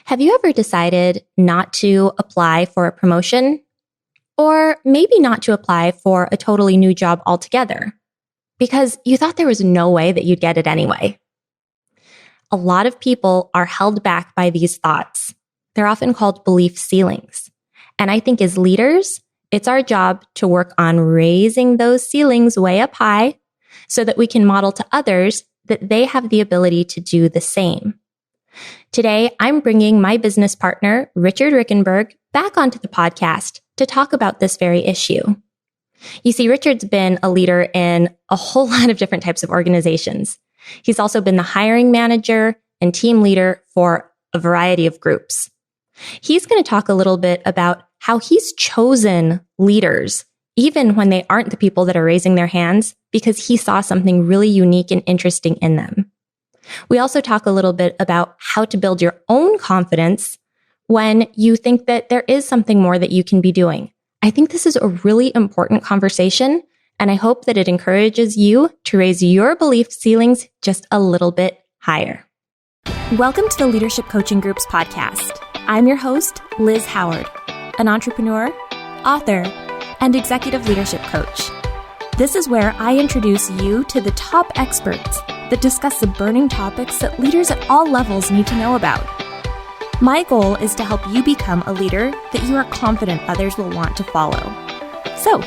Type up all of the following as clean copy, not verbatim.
Have you ever decided not to apply for a promotion? Or maybe not to apply for a totally new job altogether? Because you thought there was no way that you'd get it anyway. A lot of people are held back by these thoughts. They're often called belief ceilings. And I think as leaders, it's our job to work on raising those ceilings way up high so that we can model to others that they have the ability to do the same. Today, I'm bringing my business partner, Richard Rieckenberg, back onto the podcast to talk about this very issue. You see, Richard's been a leader in a whole lot of different types of organizations. He's also been the hiring manager and team leader for a variety of groups. He's going to talk a little bit about how he's chosen leaders, even when they aren't the people that are raising their hands, because he saw something really unique and interesting in them. We also talk a little bit about how to build your own confidence when you think that there is something more that you can be doing. I think this is a really important conversation, and I hope that it encourages you to raise your belief ceilings just a little bit higher. Welcome to the Leadership Coaching Group's podcast. I'm your host, Liz Howard, an entrepreneur, author, and executive leadership coach. This is where I introduce you to the top experts that discuss the burning topics that leaders at all levels need to know about. My goal is to help you become a leader that you are confident others will want to follow. So,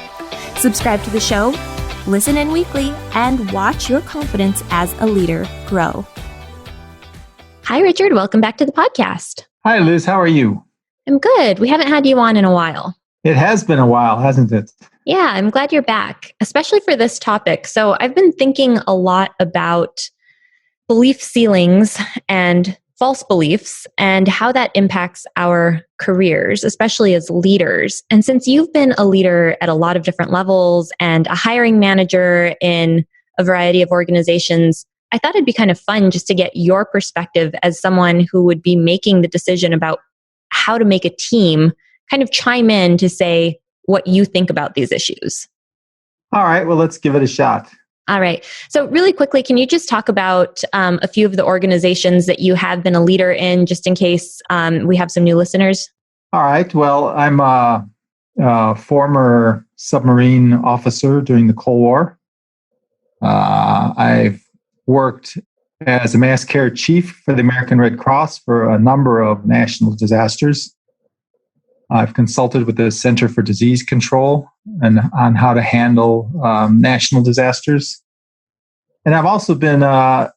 subscribe to the show, listen in weekly, and watch your confidence as a leader grow. Hi, Richard. Welcome back to the podcast. Hi, Liz. How are you? I'm good. We haven't had you on in a while. It has been a while, hasn't it? Yeah, I'm glad you're back, especially for this topic. So I've been thinking a lot about belief ceilings and false beliefs and how that impacts our careers, especially as leaders. And since you've been a leader at a lot of different levels and a hiring manager in a variety of organizations, I thought it'd be kind of fun just to get your perspective as someone who would be making the decision about how to make a team kind of chime in to say what you think about these issues. All right. Well, let's give it a shot. All right. So really quickly, can you just talk about a few of the organizations that you have been a leader in, just in case we have some new listeners? All right. Well, I'm a former submarine officer during the Cold War. I've worked as a mass care chief for the American Red Cross for a number of national disasters. I've consulted with the Center for Disease Control and on how to handle national disasters. And I've also been a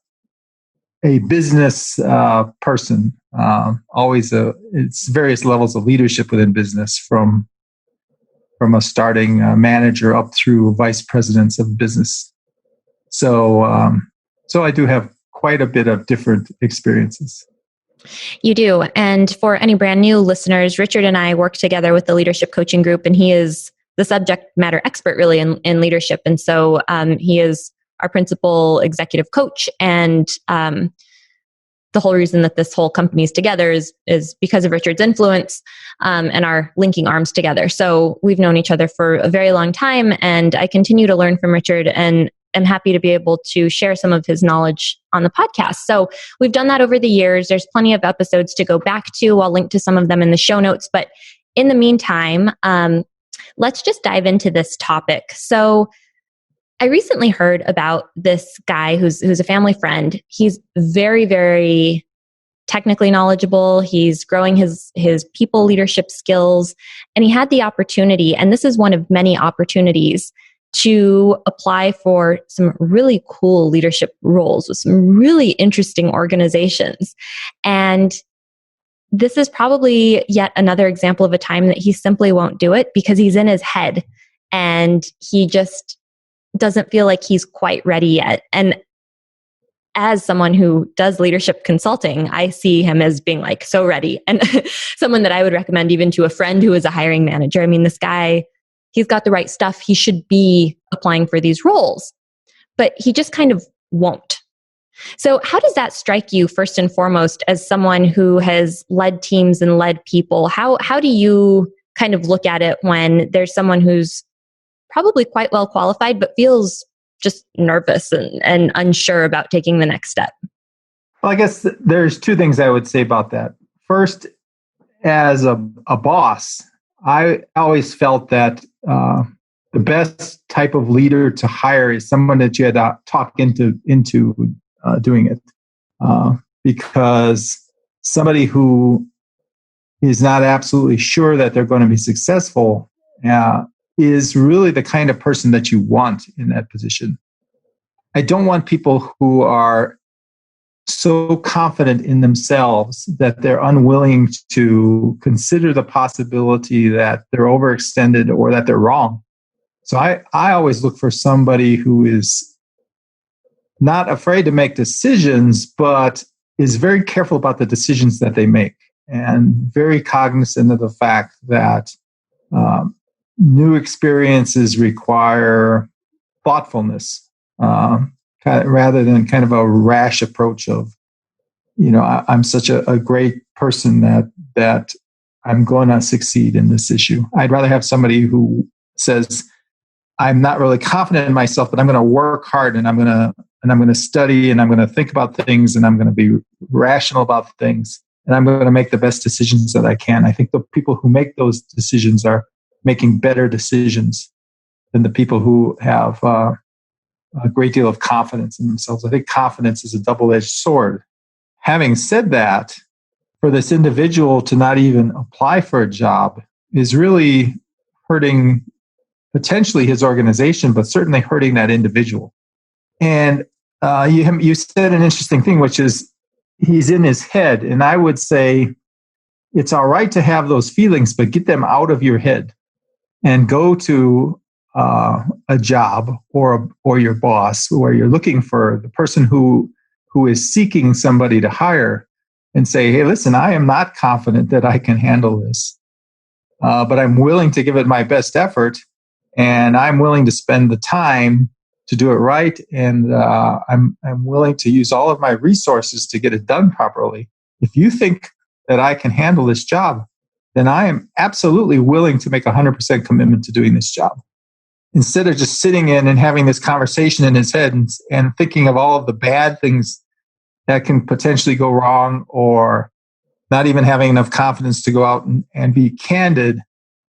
business person, it's various levels of leadership within business, from a starting manager up through vice presidents of business. So I do have quite a bit of different experiences. You do. And for any brand new listeners, Richard and I work together with the Leadership Coaching Group, and he is the subject matter expert really in leadership. And so he is our principal executive coach. And the whole reason that this whole company is together is because of Richard's influence and our linking arms together. So we've known each other for a very long time, and I continue to learn from Richard, and I'm happy to be able to share some of his knowledge on the podcast. So we've done that over the years. There's plenty of episodes to go back to. I'll link to some of them in the show notes. But in the meantime, let's just dive into this topic. So I recently heard about this guy who's a family friend. He's very, very technically knowledgeable. He's growing his people leadership skills. And he had the opportunity, and this is one of many opportunities, to apply for some really cool leadership roles with some really interesting organizations. And this is probably yet another example of a time that he simply won't do it because he's in his head and he just doesn't feel like he's quite ready yet. And as someone who does leadership consulting, I see him as being like so ready, and someone that I would recommend even to a friend who is a hiring manager. I mean, this guy, he's got the right stuff. He should be applying for these roles, but he just kind of won't. So how does that strike you first and foremost as someone who has led teams and led people? How do you kind of look at it when there's someone who's probably quite well qualified, but feels just nervous and unsure about taking the next step? Well, I guess there's two things I would say about that. first, as a boss, I always felt that the best type of leader to hire is someone that you had to talk into doing it, because somebody who is not absolutely sure that they're going to be successful is really the kind of person that you want in that position. I don't want people who are so confident in themselves that they're unwilling to consider the possibility that they're overextended or that they're wrong. So I always look for somebody who is not afraid to make decisions, but is very careful about the decisions that they make and very cognizant of the fact that new experiences require thoughtfulness rather than kind of a rash approach of, I'm such a great person that I'm going to succeed in this issue. I'd rather have somebody who says, I'm not really confident in myself, but I'm going to work hard and I'm going to study and I'm going to think about things and I'm going to be rational about things and I'm going to make the best decisions that I can. I think the people who make those decisions are making better decisions than the people who have a great deal of confidence in themselves. I think confidence is a double-edged sword. Having said that, for this individual to not even apply for a job is really hurting potentially his organization, but certainly hurting that individual. And you said an interesting thing, which is he's in his head. And I would say it's all right to have those feelings, but get them out of your head and go to a job or your boss where you're looking for the person who is seeking somebody to hire and say, hey, listen, I am not confident that I can handle this, but I'm willing to give it my best effort. And I'm willing to spend the time to do it right. And I'm willing to use all of my resources to get it done properly. If you think that I can handle this job, then I am absolutely willing to make 100% commitment to doing this job. Instead of just sitting in and having this conversation in his head and thinking of all of the bad things that can potentially go wrong, or not even having enough confidence to go out and be candid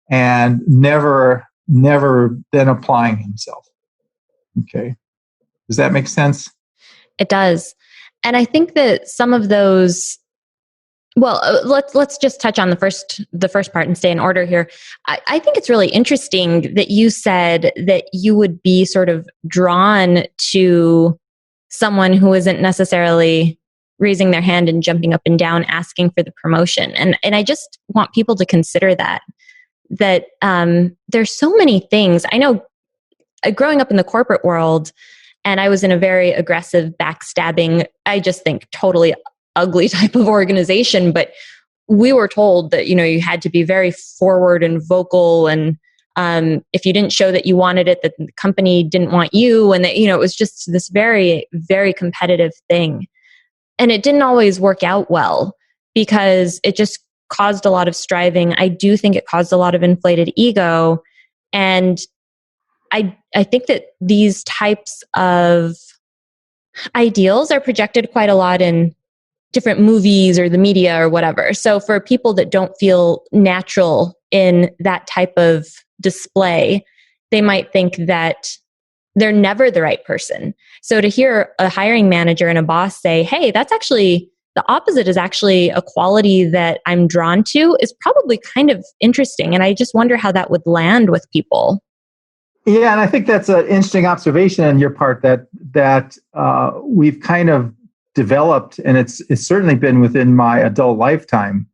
and never then applying himself. Okay. Does that make sense? It does. And I think that some of those, let's just touch on the first part and stay in order here. I think it's really interesting that you said that you would be sort of drawn to someone who isn't necessarily raising their hand and jumping up and down asking for the promotion. And I just want people to consider that there's so many things. I know growing up in the corporate world, and I was in a very aggressive, backstabbing, I just think totally ugly type of organization, but we were told that, you had to be very forward and vocal, and if you didn't show that you wanted it, that the company didn't want you, and that, it was just this very, very competitive thing. And it didn't always work out well because it just caused a lot of striving. I do think it caused a lot of inflated ego. And I think that these types of ideals are projected quite a lot in different movies or the media or whatever. So for people that don't feel natural in that type of display, they might think that they're never the right person. So to hear a hiring manager and a boss say, hey, that's actually the opposite is actually a quality that I'm drawn to, is probably kind of interesting. And I just wonder how that would land with people. Yeah, and I think that's an interesting observation on your part that we've kind of developed, and it's certainly been within my adult lifetime,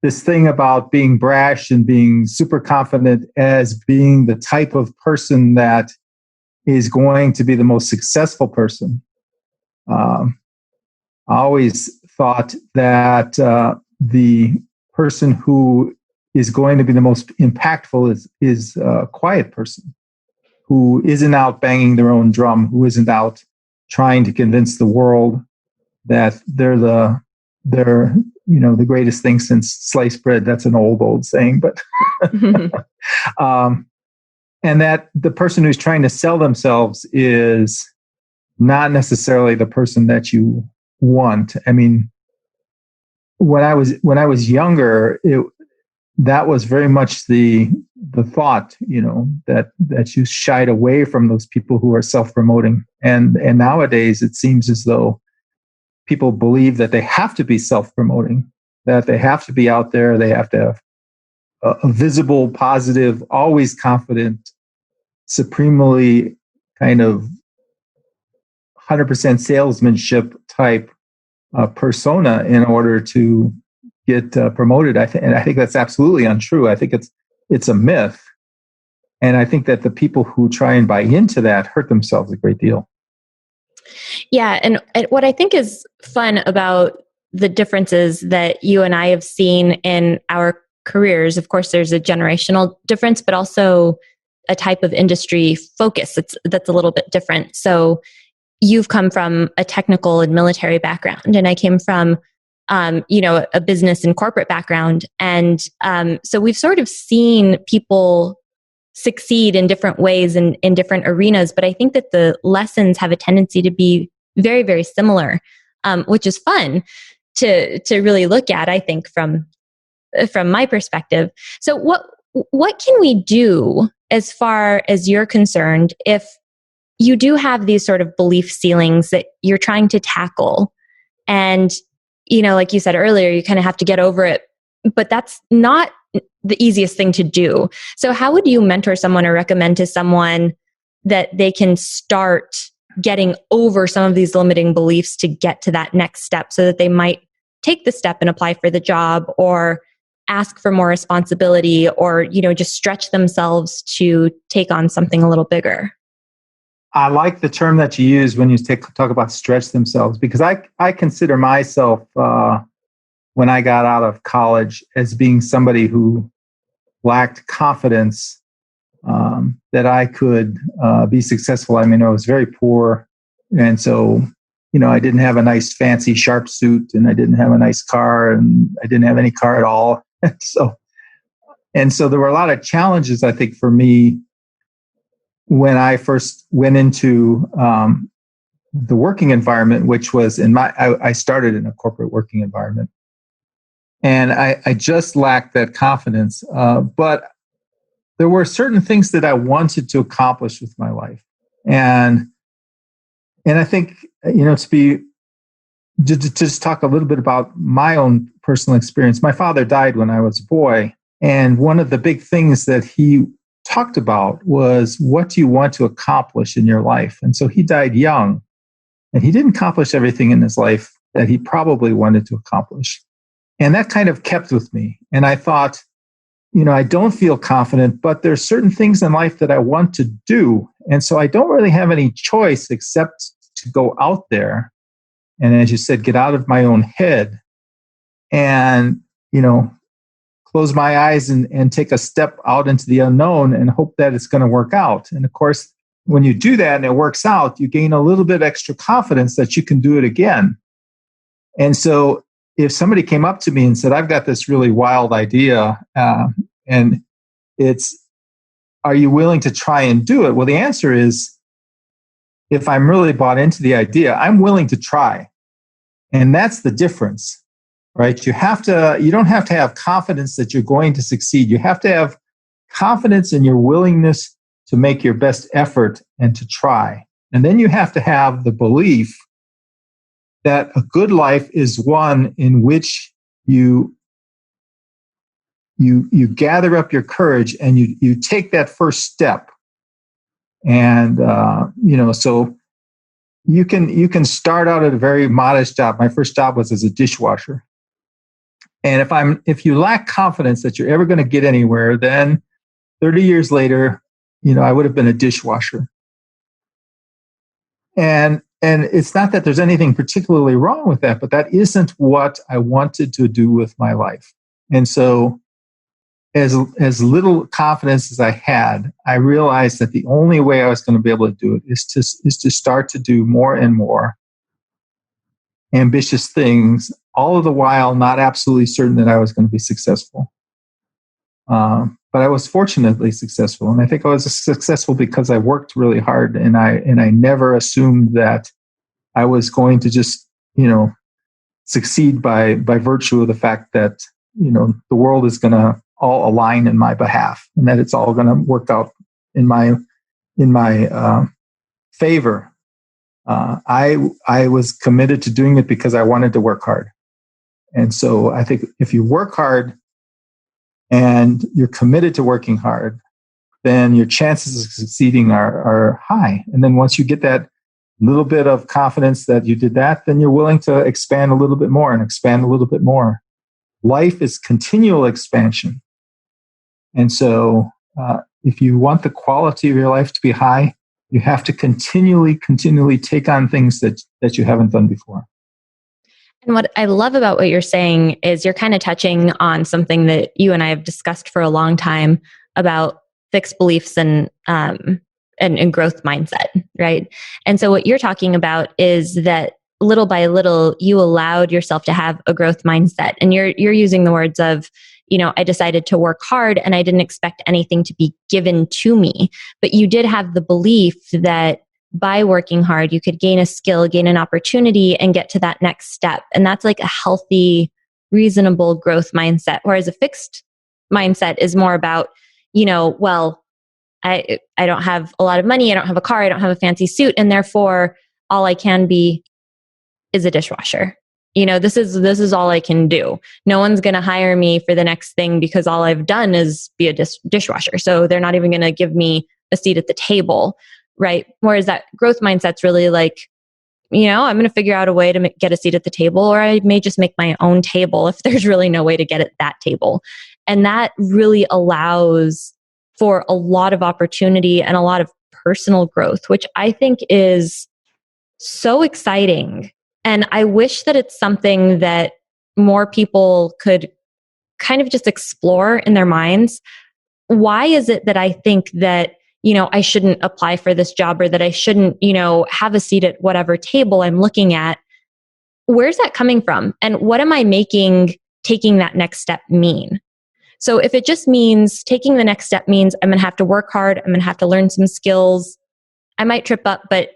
this thing about being brash and being super confident as being the type of person that is going to be the most successful person. I always thought that the person who is going to be the most impactful is a quiet person who isn't out banging their own drum, who isn't out trying to convince the world that they're the greatest thing since sliced bread. That's an old saying, but and that the person who's trying to sell themselves is not necessarily the person that you want. I mean, when I was younger, that was very much the thought, that you shied away from those people who are self-promoting. And nowadays it seems as though people believe that they have to be self-promoting, that they have to be out there, they have to have a visible, positive, always confident, supremely kind of 100% salesmanship type persona in order to get promoted. And I think that's absolutely untrue. I think it's a myth. And I think that the people who try and buy into that hurt themselves a great deal. Yeah. And what I think is fun about the differences that you and I have seen in our careers, of course, there's a generational difference, but also a type of industry focus that's a little bit different. So you've come from a technical and military background, and I came from a business and corporate background. And so we've sort of seen people succeed in different ways and in different arenas. But I think that the lessons have a tendency to be very, very similar, which is fun to really look at, I think, from my perspective. So what can we do as far as you're concerned if you do have these sort of belief ceilings that you're trying to tackle? And like you said earlier, you kind of have to get over it, but that's not the easiest thing to do. So how would you mentor someone or recommend to someone that they can start getting over some of these limiting beliefs to get to that next step, so that they might take the step and apply for the job, or ask for more responsibility, or, just stretch themselves to take on something a little bigger? I like the term that you use when you talk about stretch themselves, because I consider myself, when I got out of college, as being somebody who lacked confidence that I could be successful. I mean, I was very poor. And so, I didn't have a nice, fancy, sharp suit, and I didn't have a nice car, and I didn't have any car at all. So there were a lot of challenges, I think, for me when I first went into the working environment, which was I started in a corporate working environment. And I just lacked that confidence. But there were certain things that I wanted to accomplish with my life. And I think, to just talk a little bit about my own personal experience. My father died when I was a boy. And one of the big things that he talked about was, what do you want to accomplish in your life? And so he died young, and he didn't accomplish everything in his life that he probably wanted to accomplish. And that kind of kept with me. And I thought, I don't feel confident, but there's certain things in life that I want to do. And so I don't really have any choice except to go out there. And as you said, get out of my own head and, close my eyes and take a step out into the unknown and hope that it's going to work out. And of course, when you do that and it works out, you gain a little bit extra confidence that you can do it again. And so if somebody came up to me and said, I've got this really wild idea, and are you willing to try and do it? Well, the answer is, if I'm really bought into the idea, I'm willing to try. And that's the difference. Right? You don't have to have confidence that you're going to succeed. You have to have confidence in your willingness to make your best effort and to try. And then you have to have the belief that a good life is one in which you gather up your courage and you take that first step. And, so you can start out at a very modest job. My first job was as a dishwasher. And if you lack confidence that you're ever going to get anywhere, then 30 years later, I would have been a dishwasher. And it's not that there's anything particularly wrong with that, but that isn't what I wanted to do with my life. And so as little confidence as I had, I realized that the only way I was going to be able to do it is to start to do more and more ambitious things, all of the while not absolutely certain that I was going to be successful. But I was fortunately successful. And I think I was successful because I worked really hard, and I never assumed that I was going to just, succeed by virtue of the fact that, the world is going to all align in my behalf, and that it's all going to work out in my favor. I was committed to doing it because I wanted to work hard. And so I think if you work hard and you're committed to working hard, then your chances of succeeding are high. And then once you get that little bit of confidence that you did that, then you're willing to expand a little bit more and expand a little bit more. Life is continual expansion. And so if you want the quality of your life to be high, you have to continually take on things that you haven't done before. And what I love about what you're saying is you're kind of touching on something that you and I have discussed for a long time about fixed beliefs and growth mindset, right? And so what you're talking about is that little by little, you allowed yourself to have a growth mindset. And you're using the words of, I decided to work hard and I didn't expect anything to be given to me. But you did have the belief that by working hard, you could gain a skill, gain an opportunity, and get to that next step. And that's like a healthy, reasonable growth mindset. Whereas a fixed mindset is more about, I don't have a lot of money, I don't have a car, I don't have a fancy suit, and therefore all I can be is a dishwasher. This is all I can do. No one's going to hire me for the next thing because all I've done is be a dishwasher. So they're not even going to give me a seat at the table, right? Whereas that growth mindset's really like, I'm going to figure out a way to get a seat at the table, or I may just make my own table if there's really no way to get at that table. And that really allows for a lot of opportunity and a lot of personal growth, which I think is so exciting. And I wish that it's something that more people could kind of just explore in their minds. Why is it that I think that, I shouldn't apply for this job, or that I shouldn't, have a seat at whatever table I'm looking at? Where's that coming from? And what am I making taking that next step mean? So if it just means taking the next step means I'm going to have to work hard, I'm going to have to learn some skills, I might trip up, but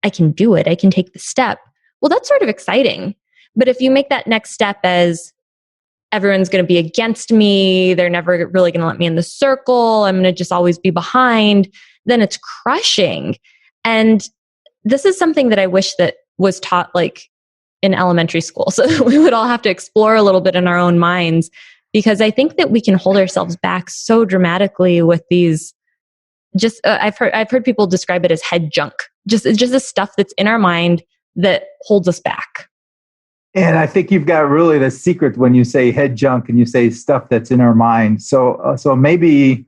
I can do it. I can take the step. Well, that's sort of exciting. But if you make that next step as everyone's going to be against me, they're never really going to let me in the circle, I'm going to just always be behind, then it's crushing. And this is something that I wish that was taught like in elementary school. So we would all have to explore a little bit in our own minds, because I think that we can hold ourselves back so dramatically with these I've heard people describe it as head junk. Just the stuff that's in our mind that holds us back. And I think you've got really the secret when you say head junk and you say stuff that's in our mind. So maybe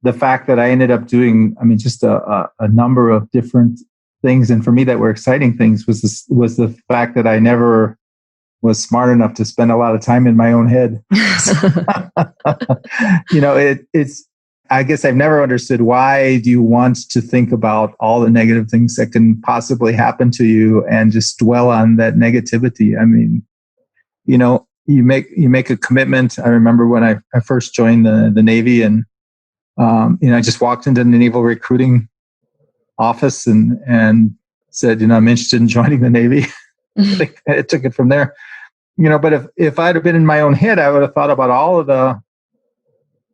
the fact that I ended up doing, just a number of different things, and for me that were exciting things, was the fact that I never was smart enough to spend a lot of time in my own head. It's. I guess I've never understood, why do you want to think about all the negative things that can possibly happen to you and just dwell on that negativity? You make a commitment. I remember when I first joined the Navy, and I just walked into the naval recruiting office and said, I'm interested in joining the Navy. I took it from there. But if I'd have been in my own head, I would have thought about all of the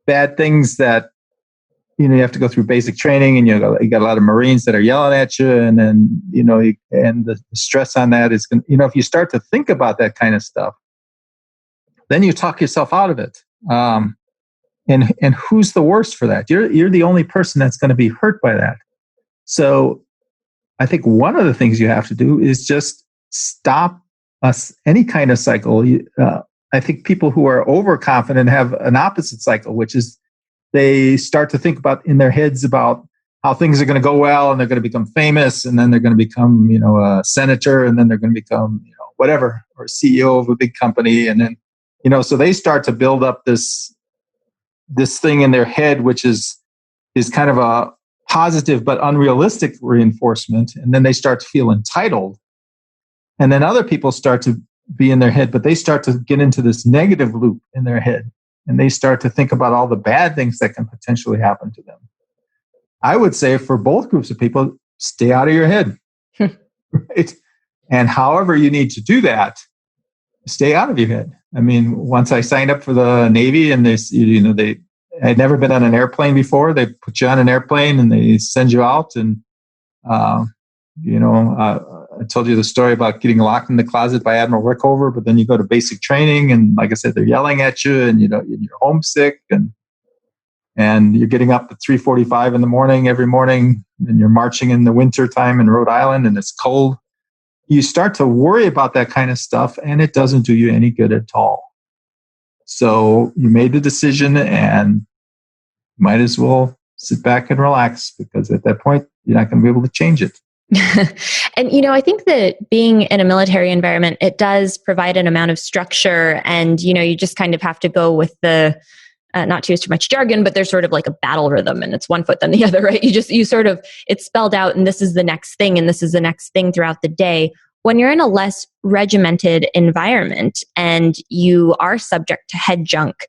bad things that, you have to go through basic training, and you got a lot of Marines that are yelling at you, and then and the stress on that is going. If you start to think about that kind of stuff, then you talk yourself out of it. And who's the worst for that? You're the only person that's going to be hurt by that. So, I think one of the things you have to do is just stop any kind of cycle. I think people who are overconfident have an opposite cycle, which is, they start to think about in their heads about how things are going to go well, and they're going to become famous, and then they're going to become, a senator, and then they're going to become, whatever, or CEO of a big company. And then, so they start to build up this thing in their head, which is kind of a positive but unrealistic reinforcement. And then they start to feel entitled. And then other people start to be in their head, but they start to get into this negative loop in their head. And they start to think about all the bad things that can potentially happen to them. I would say for both groups of people, stay out of your head. Right? And however you need to do that, stay out of your head. I mean, once I signed up for the Navy, and I'd never been on an airplane before. They put you on an airplane and they send you out. And, I told you the story about getting locked in the closet by Admiral Rickover, but then you go to basic training, and like I said, they're yelling at you, and you're homesick, and you're getting up at 3:45 in the morning every morning, and you're marching in the winter time in Rhode Island, and it's cold. You start to worry about that kind of stuff, and it doesn't do you any good at all. So you made the decision, and might as well sit back and relax, because at that point, you're not going to be able to change it. And, I think that being in a military environment, it does provide an amount of structure, and, you just kind of have to go with the, not to use too much jargon, but there's sort of like a battle rhythm, and it's one foot then the other, right? It's spelled out, and this is the next thing, and this is the next thing throughout the day. When you're in a less regimented environment and you are subject to head junk,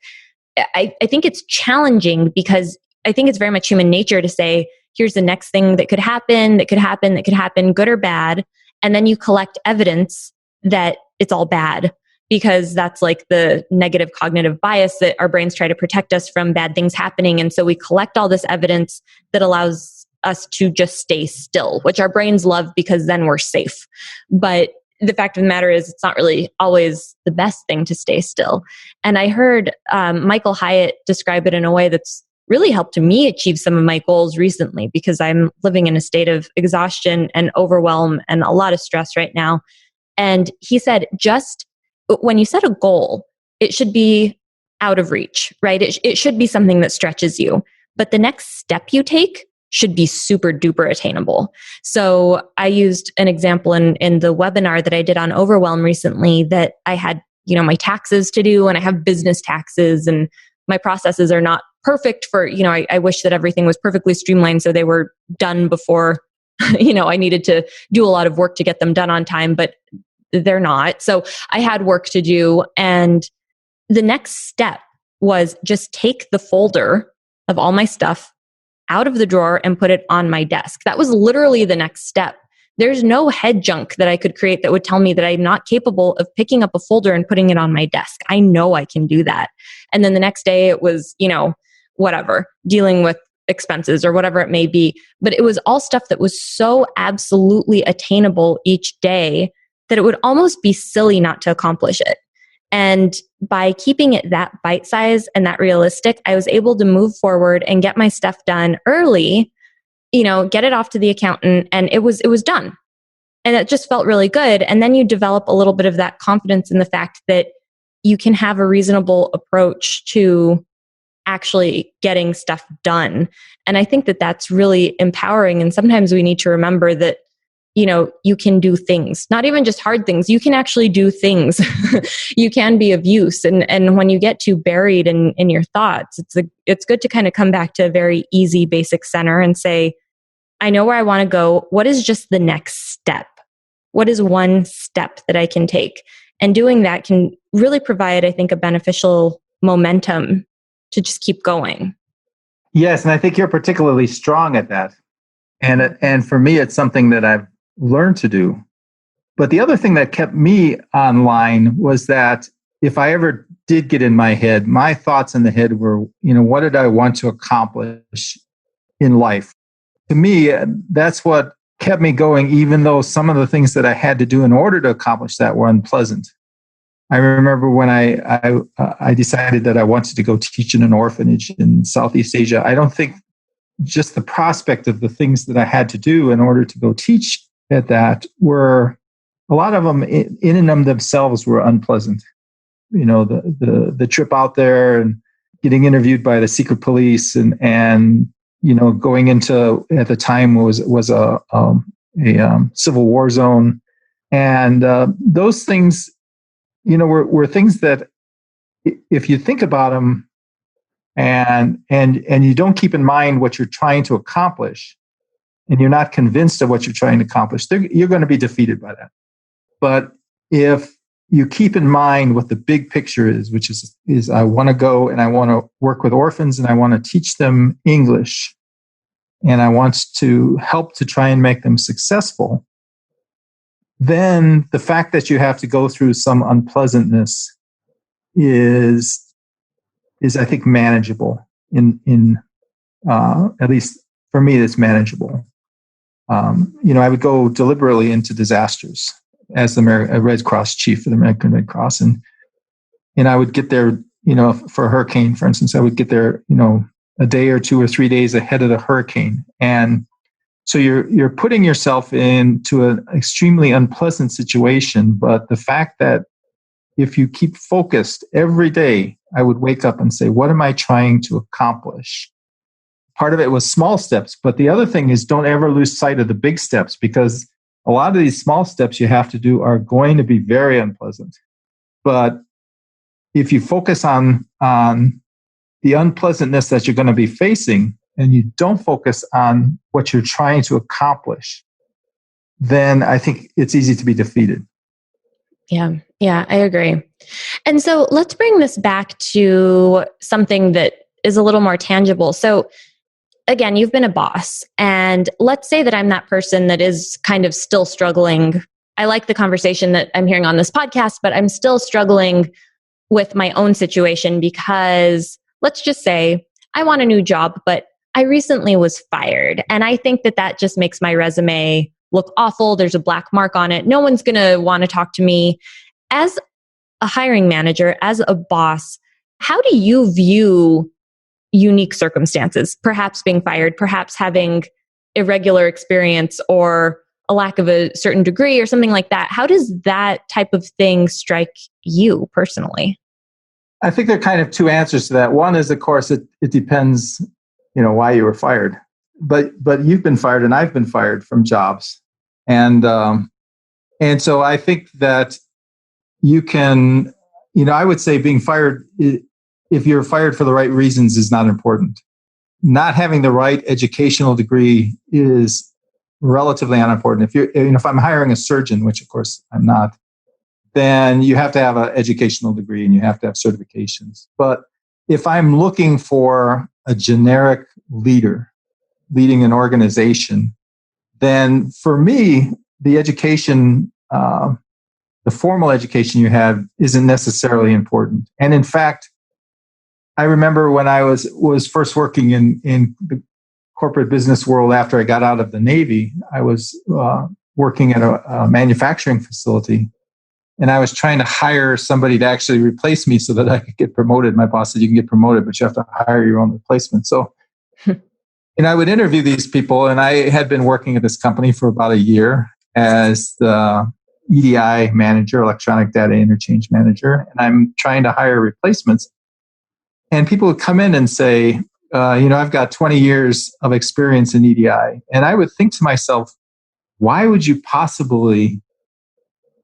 I think it's challenging, because I think it's very much human nature to say, here's the next thing that could happen, good or bad. And then you collect evidence that it's all bad, because that's like the negative cognitive bias that our brains try to protect us from bad things happening. And so we collect all this evidence that allows us to just stay still, which our brains love, because then we're safe. But the fact of the matter is, it's not really always the best thing to stay still. And I heard Michael Hyatt describe it in a way that's really helped me achieve some of my goals recently, because I'm living in a state of exhaustion and overwhelm and a lot of stress right now. And he said, just when you set a goal, it should be out of reach, right? It should be something that stretches you. But the next step you take should be super duper attainable. So I used an example in the webinar that I did on overwhelm recently, that I had, my taxes to do, and I have business taxes, and my processes are not perfect for, I wish that everything was perfectly streamlined so they were done before, I needed to do a lot of work to get them done on time, but they're not. So I had work to do. And the next step was just take the folder of all my stuff out of the drawer and put it on my desk. That was literally the next step. There's no head junk that I could create that would tell me that I'm not capable of picking up a folder and putting it on my desk. I know I can do that. And then the next day it was, whatever, dealing with expenses or whatever it may be. But it was all stuff that was so absolutely attainable each day that it would almost be silly not to accomplish it. And by keeping it that bite size and that realistic, I was able to move forward and get my stuff done early, get it off to the accountant, and it was done. And it just felt really good. And then you develop a little bit of that confidence in the fact that you can have a reasonable approach to actually getting stuff done. And I think that that's really empowering. And sometimes we need to remember that, you can do things, not even just hard things. You can actually do things. You can be of use. And when you get too buried in your thoughts, it's good to kind of come back to a very easy, basic center and say, I know where I want to go. What is just the next step? What is one step that I can take? And doing that can really provide, I think, a beneficial momentum to just keep going. Yes, and I think you're particularly strong at that. And for me, it's something that I've learned to do. But the other thing that kept me online was that if I ever did get in my head, my thoughts in the head were, what did I want to accomplish in life? To me, that's what kept me going, even though some of the things that I had to do in order to accomplish that were unpleasant. I remember when I decided that I wanted to go teach in an orphanage in Southeast Asia. I don't think just the prospect of the things that I had to do in order to go teach at that were, a lot of them in and of themselves were unpleasant. The trip out there and getting interviewed by the secret police and going into, at the time was a civil war zone. And those things, were things that, if you think about them and you don't keep in mind what you're trying to accomplish, and you're not convinced of what you're trying to accomplish, you're going to be defeated by that. But if you keep in mind what the big picture is, which is I want to go and I want to work with orphans and I want to teach them English and I want to help to try and make them successful, then the fact that you have to go through some unpleasantness is I think manageable in at least for me, it's manageable. I would go deliberately into disasters as the Red Cross chief for the American Red Cross, and I would get there, for a hurricane, for instance, I would get there, a day or 2 or 3 days ahead of the hurricane, and so you're putting yourself into an extremely unpleasant situation. But the fact that if you keep focused every day, I would wake up and say, what am I trying to accomplish? Part of it was small steps, but the other thing is don't ever lose sight of the big steps, because a lot of these small steps you have to do are going to be very unpleasant. But if you focus on the unpleasantness that you're going to be facing, and you don't focus on what you're trying to accomplish, then I think it's easy to be defeated. Yeah, I agree. And so let's bring this back to something that is a little more tangible. So again, you've been a boss, and let's say that I'm that person that is kind of still struggling. I like the conversation that I'm hearing on this podcast, but I'm still struggling with my own situation because let's just say I want a new job, but I recently was fired. And I think that just makes my resume look awful. There's a black mark on it. No one's going to want to talk to me. As a hiring manager, as a boss, how do you view unique circumstances? Perhaps being fired, perhaps having irregular experience or a lack of a certain degree or something like that. How does that type of thing strike you personally? I think there are kind of two answers to that. One is, of course, it depends, why you were fired. But you've been fired and I've been fired from jobs. And so I think that you can, I would say being fired, if you're fired for the right reasons, is not important. Not having the right educational degree is relatively unimportant. If I'm hiring a surgeon, which of course I'm not, then you have to have an educational degree and you have to have certifications. But if I'm looking for a generic leader leading an organization, then for me, the education, the formal education you have isn't necessarily important. And in fact, I remember when I was first working in the corporate business world after I got out of the Navy, I was working at a manufacturing facility, and I was trying to hire somebody to actually replace me so that I could get promoted. My boss said, you can get promoted, but you have to hire your own replacement. So, and I would interview these people, and I had been working at this company for about a year as the EDI manager, electronic data interchange manager, and I'm trying to hire replacements. And people would come in and say, I've got 20 years of experience in EDI. And I would think to myself, why would you possibly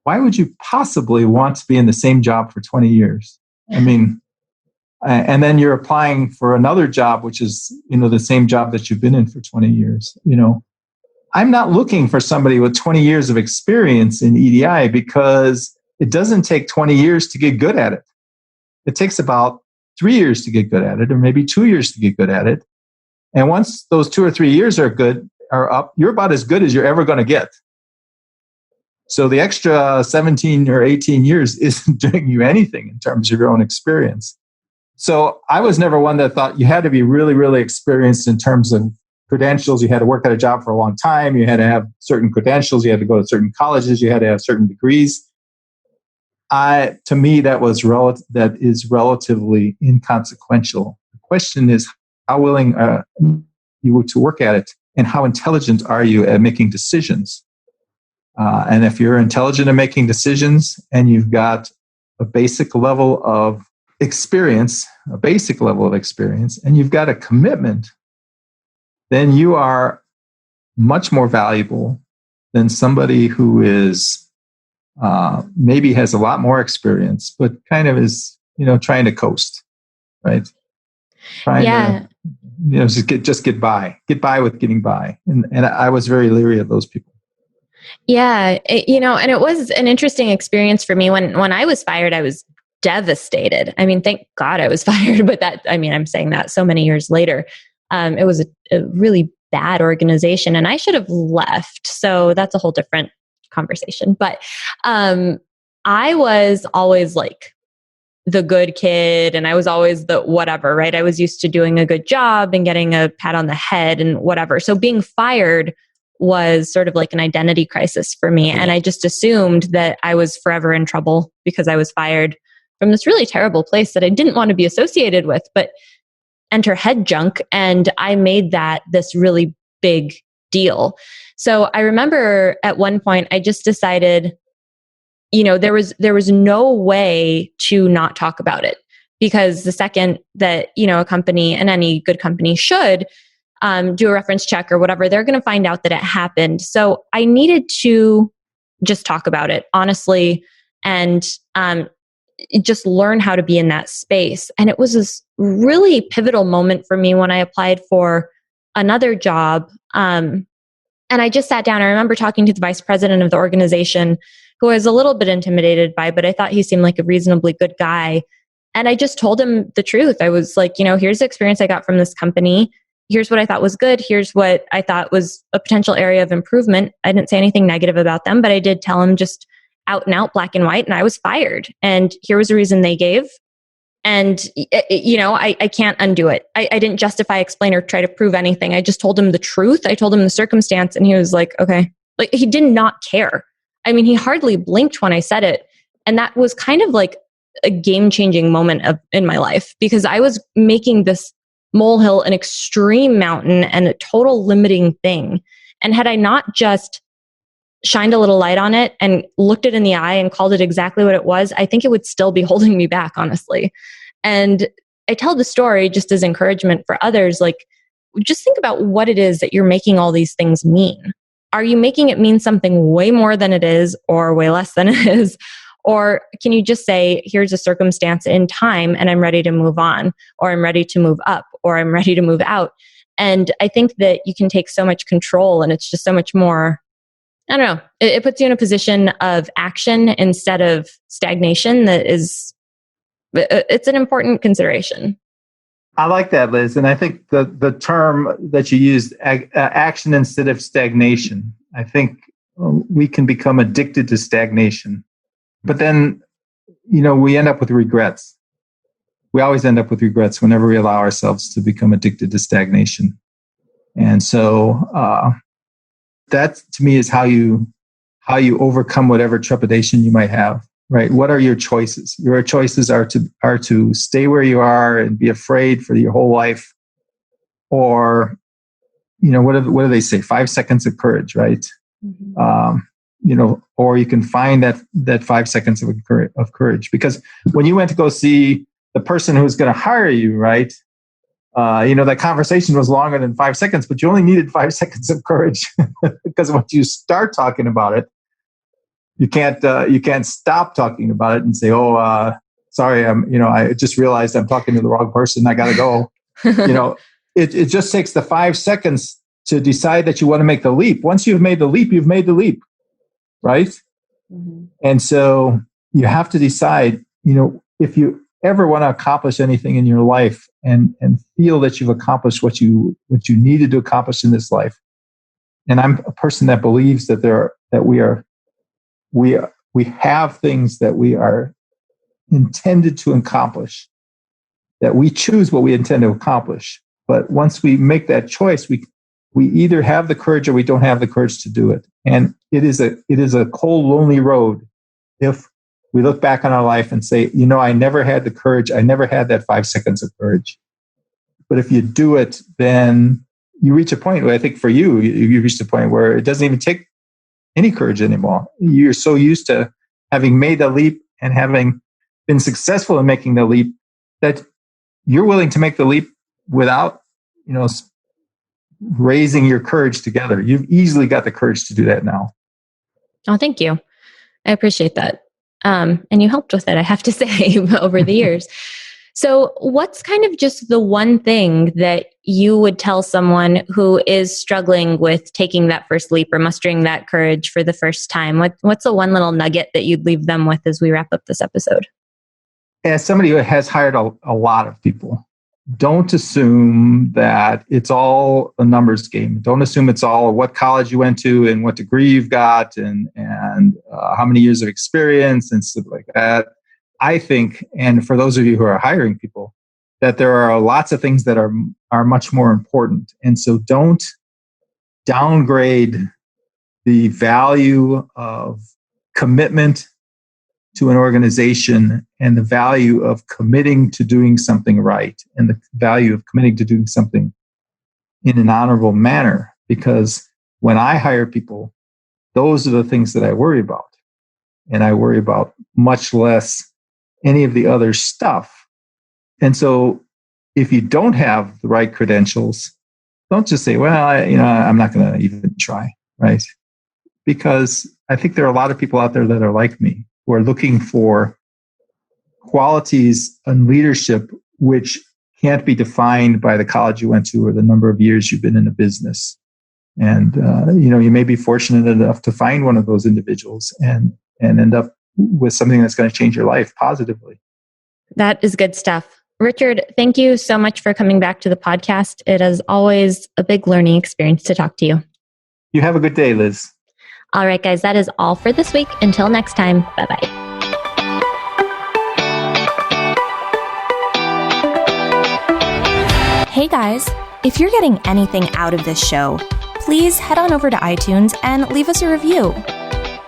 want to be in the same job for 20 years? I mean, and then you're applying for another job, which is, the same job that you've been in for 20 years. I'm not looking for somebody with 20 years of experience in EDI, because it doesn't take 20 years to get good at it. It takes about 3 years to get good at it, or maybe 2 years to get good at it. And once those 2 or 3 years are up, you're about as good as you're ever going to get. So the extra 17 or 18 years isn't doing you anything in terms of your own experience. So I was never one that thought you had to be really, really experienced in terms of credentials. You had to work at a job for a long time. You had to have certain credentials. You had to go to certain colleges. You had to have certain degrees. To me, that is relatively inconsequential. The question is, how willing are you to work at it, and how intelligent are you at making decisions? And if you're intelligent at making decisions, and you've got a basic level of experience, and you've got a commitment, then you are much more valuable than somebody who is maybe has a lot more experience, but kind of is, trying to coast, right? Trying to, just get by with getting by. And I was very leery of those people. Yeah. And it was an interesting experience for me. When I was fired, I was devastated. I mean, thank God I was fired, but I'm saying that so many years later, it was a really bad organization and I should have left. So that's a whole different conversation. But I was always like the good kid, and I was always the whatever, right? I was used to doing a good job and getting a pat on the head and whatever. So being fired was sort of like an identity crisis for me. And I just assumed that I was forever in trouble because I was fired from this really terrible place that I didn't want to be associated with, but enter head junk. And I made that this really big deal. So I remember at one point, I just decided, there was no way to not talk about it, because the second that, a company, and any good company should, do a reference check or whatever, they're going to find out that it happened. So I needed to just talk about it honestly and just learn how to be in that space. And it was this really pivotal moment for me when I applied for another job. And I just sat down. I remember talking to the vice president of the organization, who I was a little bit intimidated by, but I thought he seemed like a reasonably good guy. And I just told him the truth. I was like, here's the experience I got from this company. Here's what I thought was good. Here's what I thought was a potential area of improvement. I didn't say anything negative about them, but I did tell him just out and out, black and white, and I was fired. And here was the reason they gave. And, I can't undo it. I didn't justify, explain, or try to prove anything. I just told him the truth. I told him the circumstance, and he was like, okay. Like, he did not care. I mean, he hardly blinked when I said it. And that was kind of like a game-changing moment in my life, because I was making this molehill an extreme mountain and a total limiting thing. And had I not just shined a little light on it and looked it in the eye and called it exactly what it was, I think it would still be holding me back, honestly. And I tell the story just as encouragement for others. Like, just think about what it is that you're making all these things mean. Are you making it mean something way more than it is, or way less than it is? Or can you just say, here's a circumstance in time and I'm ready to move on, or I'm ready to move up, or I'm ready to move out? And I think that you can take so much control, and it's just so much more, I don't know, it puts you in a position of action instead of stagnation. It's an important consideration. I like that, Liz. And I think the term that you used, action instead of stagnation, I think we can become addicted to stagnation. But then, we end up with regrets. We always end up with regrets whenever we allow ourselves to become addicted to stagnation. And so that, to me, is how you overcome whatever trepidation you might have. Right? What are your choices? Your choices are to stay where you are and be afraid for your whole life, or, what do they say? 5 seconds of courage, right? Mm-hmm. Or you can find that 5 seconds of courage, because when you went to go see the person who's going to hire you, right? That conversation was longer than 5 seconds, but you only needed 5 seconds of courage, because once you start talking about it, you can't stop talking about it and say, "Oh, sorry, I just realized I'm talking to the wrong person. I got to go." It just takes the 5 seconds to decide that you want to make the leap. Once you've made the leap, you've made the leap, right? Mm-hmm. And so you have to decide, if you ever want to accomplish anything in your life and feel that you've accomplished what you needed to accomplish in this life. And I'm a person that believes that we have things that we are intended to accomplish, that we choose what we intend to accomplish. But once we make that choice, we either have the courage or we don't have the courage to do it. And it is a cold, lonely road if we look back on our life and say, I never had the courage. I never had that 5 seconds of courage. But if you do it, then you reach a point where, I think for you reached a point where it doesn't even take any courage anymore. You're so used to having made the leap and having been successful in making the leap that you're willing to make the leap without, raising your courage together. You've easily got the courage to do that now. Oh, thank you. I appreciate that. And you helped with it, I have to say, over the years. So what's kind of just the one thing that you would tell someone who is struggling with taking that first leap or mustering that courage for the first time? What's the one little nugget that you'd leave them with as we wrap up this episode? As somebody who has hired a lot of people, don't assume that it's all a numbers game. Don't assume it's all what college you went to and what degree you've got and how many years of experience and stuff like that. I think, and for those of you who are hiring people, that there are lots of things that are much more important. And so don't downgrade the value of commitment to an organization and the value of committing to doing something right and the value of committing to doing something in an honorable manner. Because when I hire people, those are the things that I worry about. And I worry about much less any of the other stuff. And so if you don't have the right credentials, don't just say, well, I'm not going to even try, right? Because I think there are a lot of people out there that are like me, who are looking for qualities and leadership which can't be defined by the college you went to or the number of years you've been in a business. And you may be fortunate enough to find one of those individuals and end up with something that's going to change your life positively. That is good stuff. Richard, thank you so much for coming back to the podcast. It is always a big learning experience to talk to you. You have a good day, Liz. All right, guys, that is all for this week. Until next time, bye-bye. Hey, guys, if you're getting anything out of this show, please head on over to iTunes and leave us a review.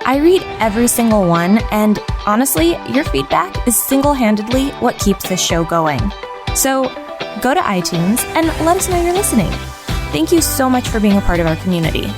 I read every single one, and honestly, your feedback is single-handedly what keeps this show going. So go to iTunes and let us know you're listening. Thank you so much for being a part of our community.